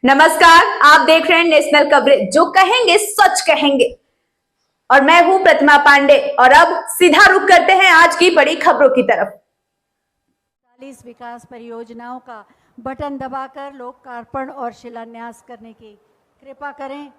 नमस्कार, आप देख रहे हैं नेशनल कवरेज, जो कहेंगे सच कहेंगे। और मैं हूं प्रतिमा पांडे। और अब सीधा रुख करते हैं आज की बड़ी खबरों की तरफ। 40 विकास परियोजनाओं का बटन दबाकर लोकार्पण और शिलान्यास करने की कृपा करें।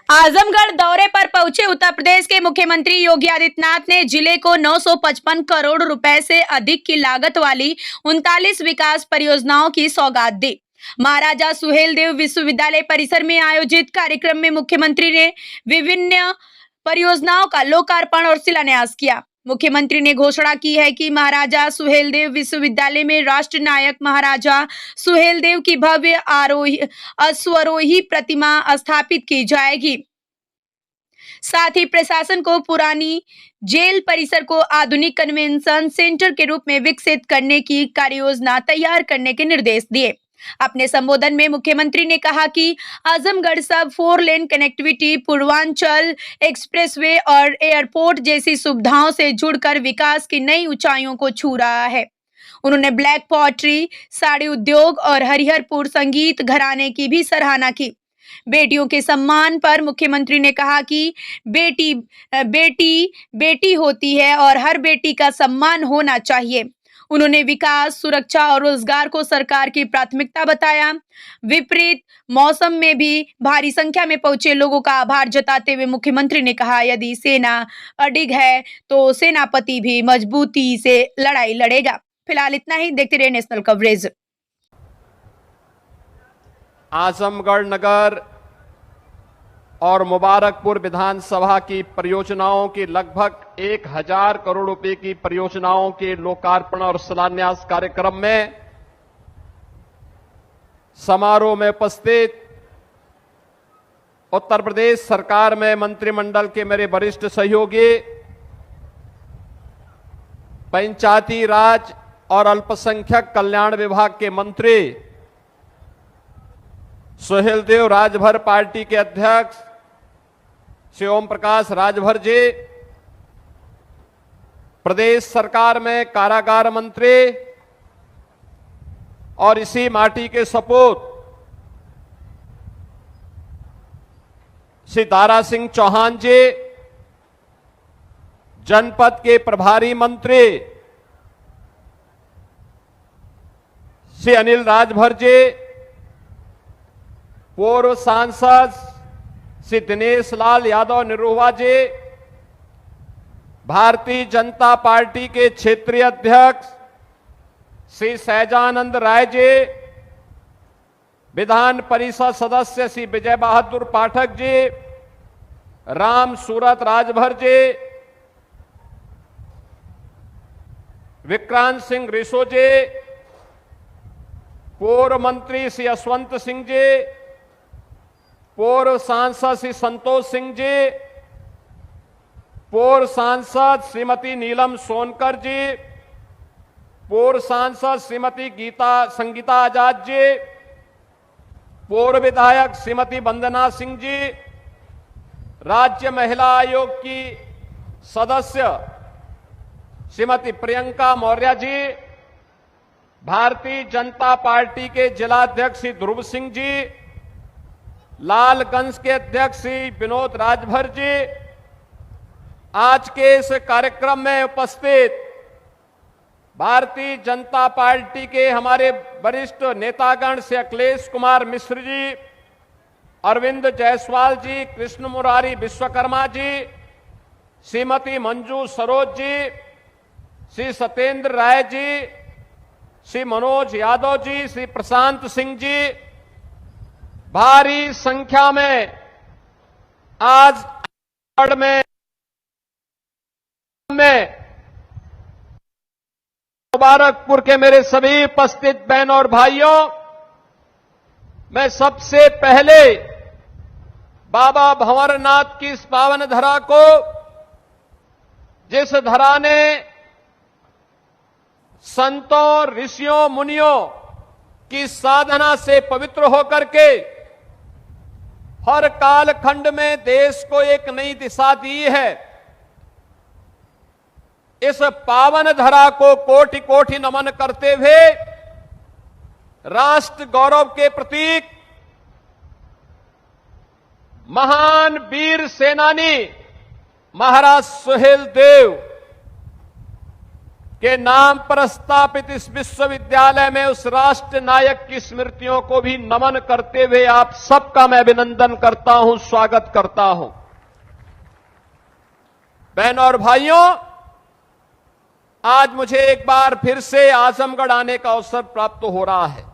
आजमगढ़ दौरे पर पहुंचे उत्तर प्रदेश के मुख्यमंत्री योगी आदित्यनाथ ने जिले को 955 करोड़ रुपए से अधिक की लागत वाली 39 विकास परियोजनाओं की सौगात दी। महाराजा सुहेलदेव विश्वविद्यालय परिसर में आयोजित कार्यक्रम में मुख्यमंत्री ने विभिन्न परियोजनाओं का लोकार्पण और शिलान्यास किया। मुख्यमंत्री ने घोषणा की है कि महाराजा सुहेलदेव विश्वविद्यालय में राष्ट्र नायक महाराजा सुहेलदेव की भव्य अश्वारोही प्रतिमा स्थापित की जाएगी। साथ ही प्रशासन को पुरानी जेल परिसर को आधुनिक कन्वेंशन सेंटर के रूप में विकसित करने की कार्ययोजना तैयार करने के निर्देश दिए। अपने संबोधन में मुख्यमंत्री ने कहा कि आजमगढ़ सब 4 लेन कनेक्टिविटी, पूर्वांचल एक्सप्रेसवे और एयरपोर्ट जैसी सुविधाओं से जुड़कर विकास की नई ऊंचाइयों को छू रहा है। उन्होंने ब्लैक पॉटरी, साड़ी उद्योग और हरिहरपुर संगीत घराने की भी सराहना की। बेटियों के सम्मान पर मुख्यमंत्री ने कहा कि बेटी बेटी होती है और हर बेटी का सम्मान होना चाहिए। उन्होंने विकास, सुरक्षा और रोजगार को सरकार की प्राथमिकता बताया। विपरीत मौसम में भी भारी संख्या में पहुंचे लोगों का आभार जताते हुए मुख्यमंत्री ने कहा, यदि सेना अडिग है तो सेनापति भी मजबूती से लड़ाई लड़ेगा। फिलहाल इतना ही। देखते रहिए नेशनल कवरेज। आजमगढ़ नगर और मुबारकपुर विधानसभा की परियोजनाओं की लगभग 1000 करोड़ रुपए की परियोजनाओं के लोकार्पण और शिलान्यास कार्यक्रम में समारोह में उपस्थित उत्तर प्रदेश सरकार में मंत्रिमंडल के मेरे वरिष्ठ सहयोगी, पंचायती राज और अल्पसंख्यक कल्याण विभाग के मंत्री सुहेलदेव राजभर पार्टी के अध्यक्ष श्री ओम प्रकाश राजभर जी, प्रदेश सरकार में कारागार मंत्री और इसी माटी के सपूत श्री दारा सिंह चौहान जी, जनपद के प्रभारी मंत्री श्री अनिल राजभर जी, पूर्व सांसद श्री दिनेश लाल यादव निरुवा जी, भारतीय जनता पार्टी के क्षेत्रीय अध्यक्ष श्री सहजानंद राय जी, विधान परिषद सदस्य श्री विजय बहादुर पाठक जी, राम सूरत राजभर जी, विक्रांत सिंह रिसो जी, पूर्व मंत्री श्री यशवंत सिंह जी, पूर्व सांसद श्री संतोष सिंह जी, पूर्व सांसद श्रीमती नीलम सोनकर जी, पूर्व सांसद श्रीमती संगीता आजाद जी, पूर्व विधायक श्रीमती वंदना सिंह जी, राज्य महिला आयोग की सदस्य श्रीमती प्रियंका मौर्य जी, भारतीय जनता पार्टी के जिलाध्यक्ष श्री ध्रुव सिंह जी, लालगंज के अध्यक्ष श्री विनोद राजभर जी, आज के इस कार्यक्रम में उपस्थित भारतीय जनता पार्टी के हमारे वरिष्ठ नेतागण से अखिलेश कुमार मिश्र जी, अरविंद जायसवाल जी, कृष्ण मुरारी विश्वकर्मा जी, श्रीमती मंजू सरोज जी, श्री सत्येंद्र राय जी, श्री मनोज यादव जी, श्री प्रशांत सिंह जी, भारी संख्या में आज में मुबारकपुर के मेरे सभी उपस्थित बहन और भाइयों, मैं सबसे पहले बाबा भंवरनाथ की इस पावन धरा को, जिस धरा ने संतों, ऋषियों, मुनियों की साधना से पवित्र होकर के हर कालखंड में देश को एक नई दिशा दी है, इस पावन धरा को कोटि कोटि नमन करते हुए राष्ट्र गौरव के प्रतीक महान वीर सेनानी महाराज सुहेलदेव के नाम पर स्थापित इस विश्वविद्यालय में उस राष्ट्र नायक की स्मृतियों को भी नमन करते हुए आप सबका मैं अभिनंदन करता हूं, स्वागत करता हूं। बहनों और भाइयों, आज मुझे एक बार फिर से आजमगढ़ आने का अवसर प्राप्त हो रहा है।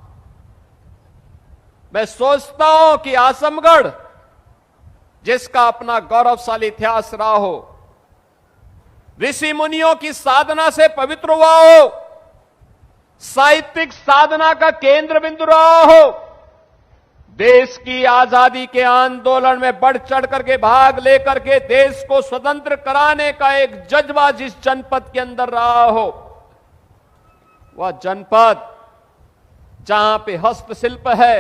मैं सोचता हूं कि आजमगढ़ जिसका अपना गौरवशाली इतिहास रहा हो, ऋषि मुनियों की साधना से पवित्र हुआ हो, साहित्यिक साधना का केंद्र बिंदु रहा हो, देश की आजादी के आंदोलन में बढ़ चढ़ करके भाग लेकर के देश को स्वतंत्र कराने का एक जज्बा जिस जनपद के अंदर रहा हो, वह जनपद जहां पे हस्तशिल्प है,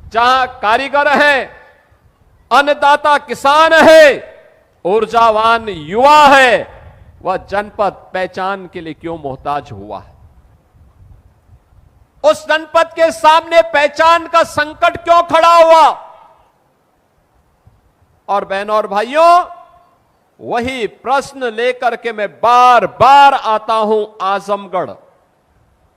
जहां कारीगर है, अन्नदाता किसान है, ऊर्जावान युवा है, वह जनपद पहचान के लिए क्यों मोहताज हुआ है? उस जनपद के सामने पहचान का संकट क्यों खड़ा हुआ? और बहनों और भाइयों, वही प्रश्न लेकर के मैं बार बार आता हूं आजमगढ़,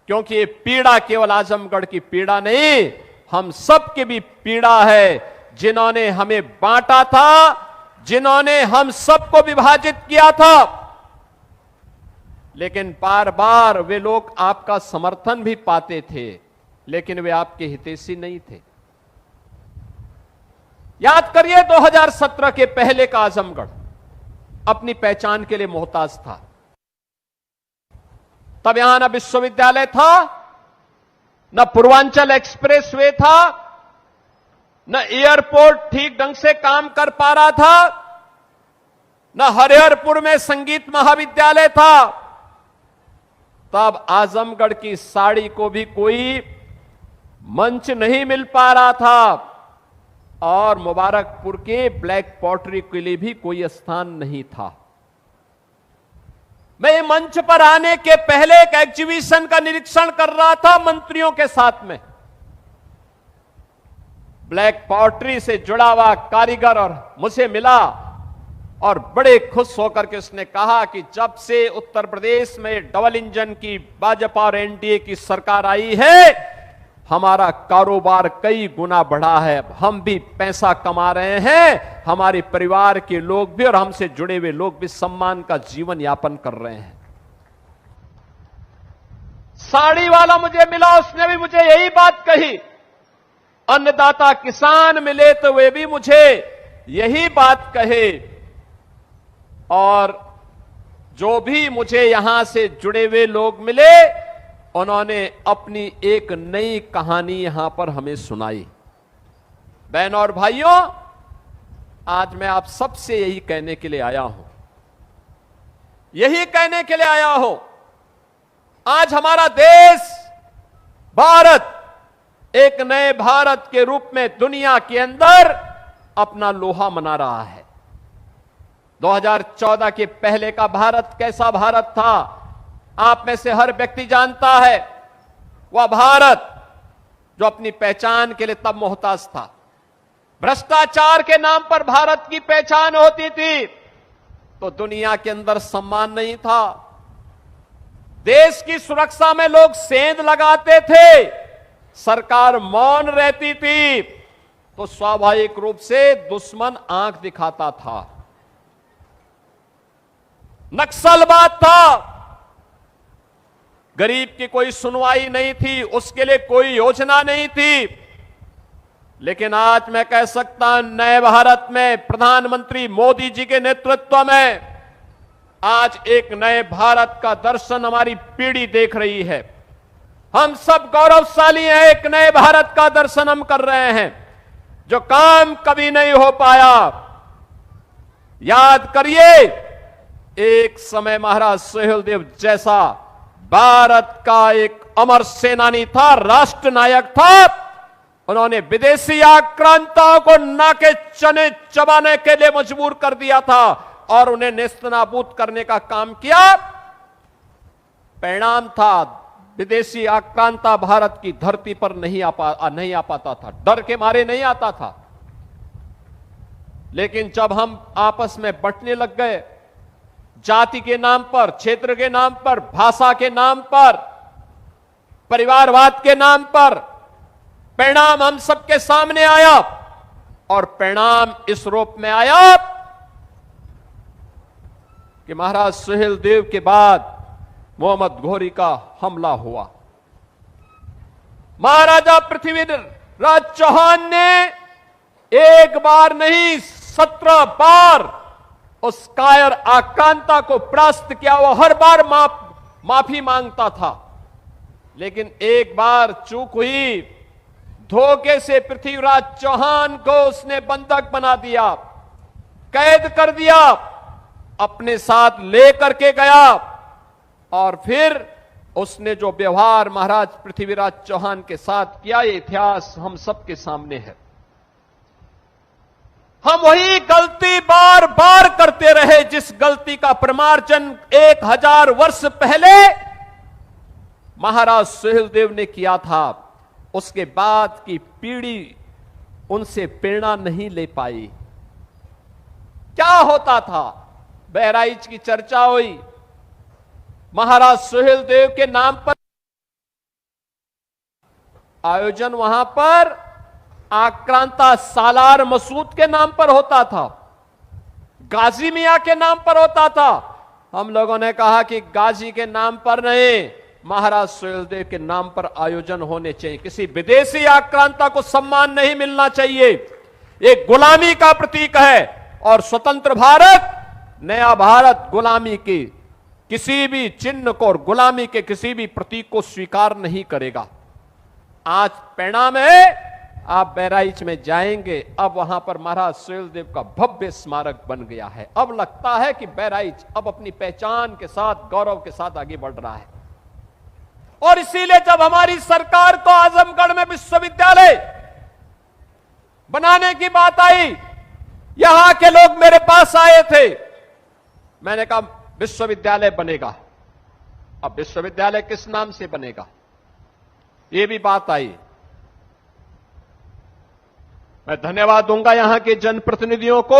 क्योंकि ये पीड़ा केवल आजमगढ़ की पीड़ा नहीं, हम सब की भी पीड़ा है। जिन्होंने हमें बांटा था, जिन्होंने हम सबको विभाजित किया था, लेकिन बार बार वे लोग आपका समर्थन भी पाते थे, लेकिन वे आपके हितैषी नहीं थे। याद करिए 2017 के पहले का आजमगढ़ अपनी पहचान के लिए मोहताज था। तब यहां न विश्वविद्यालय था, न पूर्वांचल एक्सप्रेस वे था, न एयरपोर्ट ठीक ढंग से काम कर पा रहा था, न हरिहरपुर में संगीत महाविद्यालय था। तब आजमगढ़ की साड़ी को भी कोई मंच नहीं मिल पा रहा था, और मुबारकपुर के ब्लैक पॉटरी के लिए भी कोई स्थान नहीं था। मैं मंच पर आने के पहले एक एग्जीबिशन का निरीक्षण कर रहा था मंत्रियों के साथ में। ब्लैक पॉटरी से जुड़ा हुआ कारीगर और मुझे मिला, और बड़े खुश होकर के उसने कहा कि जब से उत्तर प्रदेश में डबल इंजन की भाजपा और एनडीए की सरकार आई है, हमारा कारोबार कई गुना बढ़ा है, हम भी पैसा कमा रहे हैं, हमारे परिवार के लोग भी और हमसे जुड़े हुए लोग भी सम्मान का जीवन यापन कर रहे हैं। साड़ी वाला मुझे मिला, उसने भी मुझे यही बात कही। अन्नदाता किसान मिले तो वे भी मुझे यही बात कहे, और जो भी मुझे यहां से जुड़े हुए लोग मिले, उन्होंने अपनी एक नई कहानी यहां पर हमें सुनाई। बहनों और भाइयों, आज मैं आप सबसे यही कहने के लिए आया हूं, आज हमारा देश भारत एक नए भारत के रूप में दुनिया के अंदर अपना लोहा मना रहा है। 2014 के पहले का भारत कैसा भारत था, आप में से हर व्यक्ति जानता है। वह भारत जो अपनी पहचान के लिए तब मोहताज था। भ्रष्टाचार के नाम पर भारत की पहचान होती थी तो दुनिया के अंदर सम्मान नहीं था। देश की सुरक्षा में लोग सेंध लगाते थे, सरकार मौन रहती थी, तो स्वाभाविक रूप से दुश्मन आंख दिखाता था। नक्सलवाद था, गरीब की कोई सुनवाई नहीं थी, उसके लिए कोई योजना नहीं थी। लेकिन आज मैं कह सकता हूं, नए भारत में प्रधानमंत्री मोदी जी के नेतृत्व में आज एक नए भारत का दर्शन हमारी पीढ़ी देख रही है। हम सब गौरवशाली हैं, एक नए भारत का दर्शन हम कर रहे हैं, जो काम कभी नहीं हो पाया। याद करिए, एक समय महाराज सुहेलदेव जैसा भारत का एक अमर सेनानी था, राष्ट्र नायक था। उन्होंने विदेशी आक्रांताओं को नाके चने चबाने के लिए मजबूर कर दिया था और उन्हें नेस्तनाबूद करने का काम किया। परिणाम था विदेशी आक्रांता भारत की धरती पर नहीं आ पाता था, डर के मारे नहीं आता था। लेकिन जब हम आपस में बंटने लग गए, जाति के नाम पर, क्षेत्र के नाम पर, भाषा के नाम पर, परिवारवाद के नाम पर, परिणाम हम सबके सामने आया। और परिणाम इस रूप में आया कि महाराज सुहेल देव के बाद मोहम्मद घोरी का हमला हुआ। महाराजा पृथ्वीराज चौहान ने एक बार नहीं 17 बार उस कायर आक्रांता को परास्त किया। वो हर बार माफी मांगता था, लेकिन एक बार चूक हुई, धोखे से पृथ्वीराज चौहान को उसने बंधक बना दिया, कैद कर दिया, अपने साथ लेकर के गया। और फिर उसने जो व्यवहार महाराज पृथ्वीराज चौहान के साथ किया, ये इतिहास हम सबके सामने है। हम वही गलती बार बार करते रहे जिस गलती का प्रमार्जन 1000 वर्ष पहले महाराज सुहेल देव ने किया था। उसके बाद की पीढ़ी उनसे प्रेरणा नहीं ले पाई। क्या होता था? बहराइच की चर्चा हुई, महाराज सुहेल देव के नाम पर आयोजन वहां पर आक्रांता सालार मसूद के नाम पर होता था, गाजी मियां के नाम पर होता था। हम लोगों ने कहा कि गाजी के नाम पर नहीं, महाराज सुहेल देव के नाम पर आयोजन होने चाहिए। किसी विदेशी आक्रांता को सम्मान नहीं मिलना चाहिए। एक गुलामी का प्रतीक है और स्वतंत्र भारत, नया भारत गुलामी की किसी भी चिन्ह को और गुलामी के किसी भी प्रतीक को स्वीकार नहीं करेगा। आज परिणाम है, आप बहराइच में जाएंगे, अब वहां पर महाराज सुहेल देव का भव्य स्मारक बन गया है। अब लगता है कि बहराइच अब अपनी पहचान के साथ, गौरव के साथ आगे बढ़ रहा है। और इसीलिए जब हमारी सरकार को आजमगढ़ में विश्वविद्यालय बनाने की बात आई, यहां के लोग मेरे पास आए थे, मैंने कहा विश्वविद्यालय बनेगा। अब विश्वविद्यालय किस नाम से बनेगा, यह भी बात आई। मैं धन्यवाद दूंगा यहां के जनप्रतिनिधियों को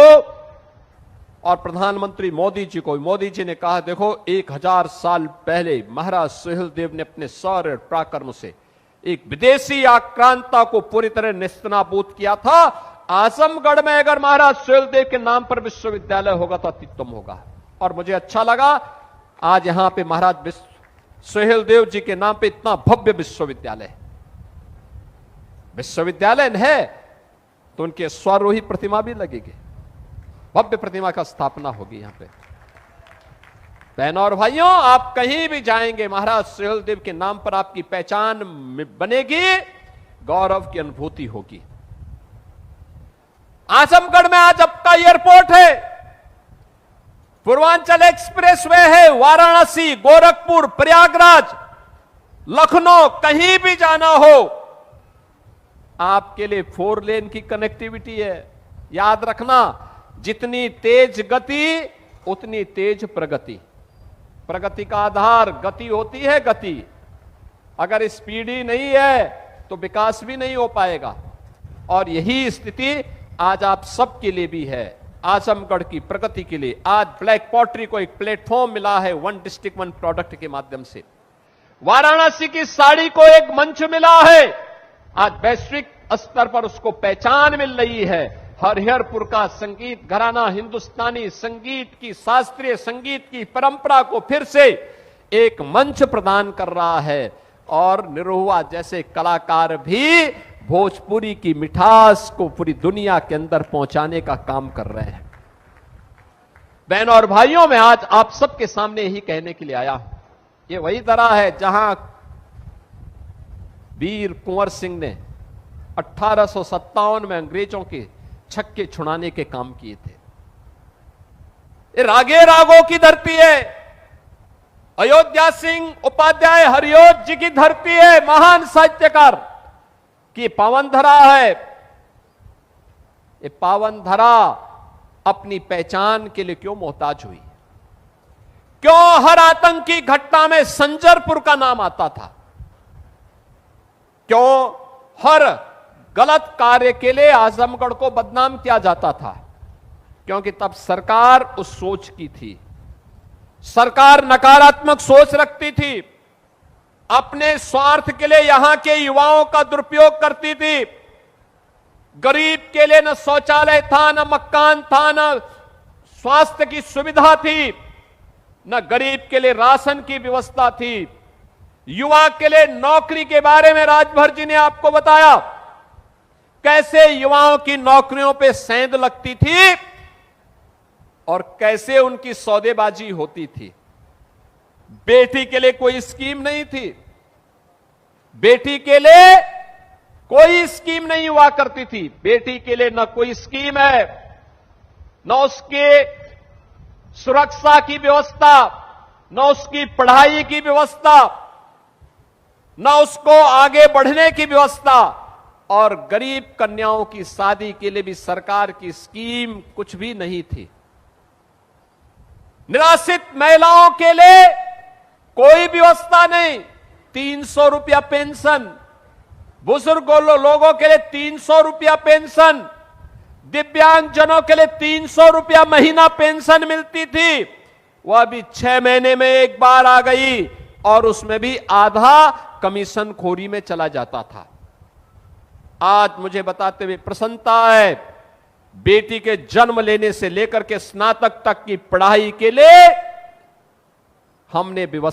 और प्रधानमंत्री मोदी जी को। मोदी जी ने कहा, देखो 1000 साल पहले महाराज सुहेल देव ने अपने शौर्य पराक्रम से एक विदेशी आक्रांता को पूरी तरह नेस्तनाबूद किया था। आजमगढ़ में अगर महाराज सुहेल देव के नाम पर विश्वविद्यालय होगा तो अत्युत्तम होगा। और मुझे अच्छा लगा आज यहां पे महाराज सुहेल देव जी के नाम पे इतना भव्य विश्वविद्यालय है, तो उनके स्वारोही प्रतिमा भी लगेगी, भव्य प्रतिमा का स्थापना होगी यहां पे। बहनों और भाइयों, आप कहीं भी जाएंगे, महाराज सुहेल देव के नाम पर आपकी पहचान बनेगी, गौरव की अनुभूति होगी। आजमगढ़ में आज आपका एयरपोर्ट है, पूर्वांचल एक्सप्रेसवे है, वाराणसी, गोरखपुर, प्रयागराज, लखनऊ, कहीं भी जाना हो आपके लिए 4 लेन की कनेक्टिविटी है। याद रखना, जितनी तेज गति उतनी तेज प्रगति। प्रगति का आधार गति होती है। गति अगर स्पीड ही नहीं है तो विकास भी नहीं हो पाएगा। और यही स्थिति आज आप सबके लिए भी है, आजमगढ़ की प्रगति के लिए। आज ब्लैक पॉटरी को एक प्लेटफॉर्म मिला है 1 डिस्ट्रिक्ट 1 प्रोडक्ट के माध्यम से। वाराणसी की साड़ी को एक मंच मिला है, आज वैश्विक स्तर पर उसको पहचान मिल रही है। हरिहरपुर का संगीत घराना हिंदुस्तानी संगीत की, शास्त्रीय संगीत की परंपरा को फिर से एक मंच प्रदान कर रहा है। और निरहुआ जैसे कलाकार भी भोजपुरी की मिठास को पूरी दुनिया के अंदर पहुंचाने का काम कर रहे हैं। बहनों और भाइयों, मैं आज आप सबके सामने यही कहने के लिए आया हूं, ये वही तरह है जहां वीर कुंवर सिंह ने 1857 में अंग्रेजों के छक्के छुड़ाने के काम किए थे। ये रागे रागों की धरती है, अयोध्या सिंह उपाध्याय हरिओत जी की धरती है, महान साहित्यकार की पावन धरा है। ये पावन धरा अपनी पहचान के लिए क्यों मोहताज हुई? क्यों हर आतंकी घटना में संजरपुर का नाम आता था? क्यों हर गलत कार्य के लिए आजमगढ़ को बदनाम किया जाता था? क्योंकि तब सरकार उस सोच की थी, सरकार नकारात्मक सोच रखती थी, अपने स्वार्थ के लिए यहां के युवाओं का दुरुपयोग करती थी। गरीब के लिए न शौचालय था, न मकान था, न स्वास्थ्य की सुविधा थी, न गरीब के लिए राशन की व्यवस्था थी। युवा के लिए नौकरी के बारे में राजभर जी ने आपको बताया, कैसे युवाओं की नौकरियों पे सेंध लगती थी और कैसे उनकी सौदेबाजी होती थी। बेटी के लिए कोई स्कीम नहीं थी, बेटी के लिए कोई स्कीम नहीं हुआ करती थी। बेटी के लिए न कोई स्कीम है, न उसके सुरक्षा की व्यवस्था, न उसकी पढ़ाई की व्यवस्था, न उसको आगे बढ़ने की व्यवस्था, और गरीब कन्याओं की शादी के लिए भी सरकार की स्कीम कुछ भी नहीं थी। निराश्रित महिलाओं के लिए कोई व्यवस्था नहीं, 300 रुपया पेंशन, बुजुर्ग लोगों के लिए 300 रुपया पेंशन, दिव्यांगजनों के लिए 300 रुपया महीना पेंशन मिलती थी। वह अभी 6 महीने में एक बार आ गई और उसमें भी आधा कमीशन खोरी में चला जाता था। आज मुझे बताते हुए प्रसन्नता है, बेटी के जन्म लेने से लेकर के स्नातक तक की पढ़ाई के लिए हमने व्यवस्था